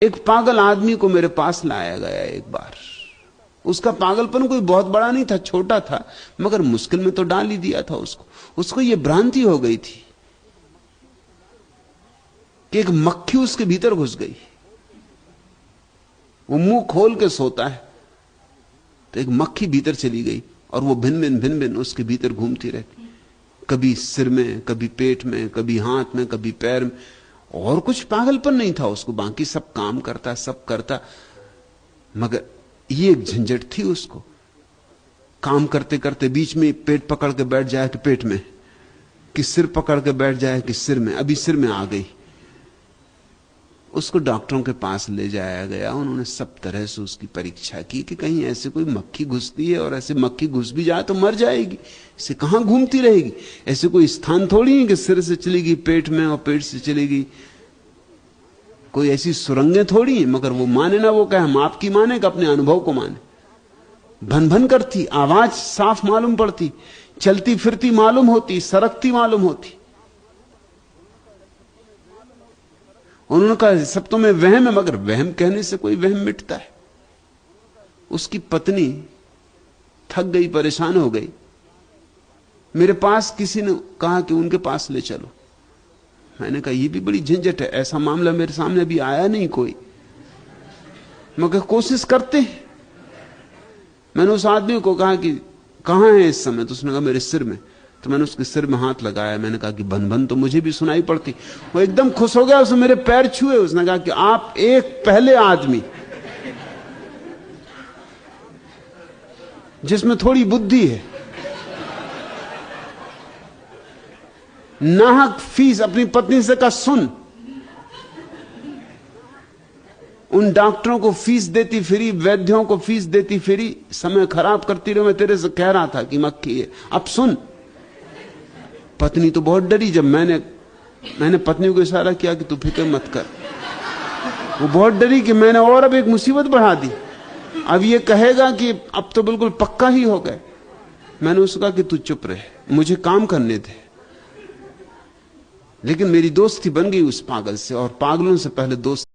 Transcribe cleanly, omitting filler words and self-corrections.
एक पागल आदमी को मेरे पास लाया गया एक बार। उसका पागलपन कोई बहुत बड़ा नहीं था, छोटा था, मगर मुश्किल में तो डाल ही दिया था उसको। उसको ये भ्रांति हो गई थी कि एक मक्खी उसके भीतर घुस गई। वो मुंह खोल के सोता है तो एक मक्खी भीतर चली गई और वो भिन भिन उसके भीतर घूमती रहती, कभी सिर में, कभी पेट में, कभी हाथ में, कभी पैर में। और कुछ पागलपन नहीं था उसको, बाकी सब काम करता, सब करता, मगर ये एक झंझट थी उसको। काम करते करते बीच में पेट पकड़ के बैठ जाए कि पेट में, कि सिर पकड़ के बैठ जाए कि सिर में, अभी सिर में आ गई। उसको डॉक्टरों के पास ले जाया गया। उन्होंने सब तरह से उसकी परीक्षा की कि कहीं ऐसे कोई मक्खी घुसती है, और ऐसे मक्खी घुस भी जाए तो मर जाएगी, इसे कहां घूमती रहेगी। ऐसे कोई स्थान थोड़ी है कि सिर से चलेगी पेट में और पेट से चलेगी, कोई ऐसी सुरंगें थोड़ी है। मगर वो माने ना, वो कहे हम आपकी माने कि अपने अनुभव को माने। भन भन करती, आवाज साफ मालूम पड़ती, चलती फिरती मालूम होती, सरकती मालूम होती। उन्होंने कहा सब तो मैं वहम है, मगर वहम कहने से कोई वहम मिटता है। उसकी पत्नी थक गई, परेशान हो गई। मेरे पास किसी ने कहा कि उनके पास ले चलो। मैंने कहा ये भी बड़ी झंझट है, ऐसा मामला मेरे सामने अभी आया नहीं कोई, मगर कोशिश करते हैं। मैंने उस आदमी को कहा कि कहां है इस समय, तो उसने कहा मेरे सिर में। तो मैंने उसके सिर में हाथ लगाया, मैंने कहा कि भन भन तो मुझे भी सुनाई पड़ती। वो एकदम खुश हो गया, उसने मेरे पैर छुए। उसने कहा कि आप एक पहले आदमी जिसमें थोड़ी बुद्धि है, नाहक फीस अपनी पत्नी से का सुन। उन डॉक्टरों को फीस देती फिरी, वैद्यों को फीस देती फिरी, समय खराब करती रही। मैं तेरे से कह रहा था कि मक्खी है, अब सुन। पत्नी तो बहुत डरी जब मैंने पत्नी को इशारा किया कि तू फिक्र मत कर। वो बहुत डरी कि मैंने और अब एक मुसीबत बढ़ा दी, अब ये कहेगा कि अब तो बिल्कुल पक्का ही हो गए। मैंने उसको कहा कि तू चुप रहे, मुझे काम करने दे। लेकिन मेरी दोस्ती बन गई उस पागल से, और पागलों से पहले दोस्त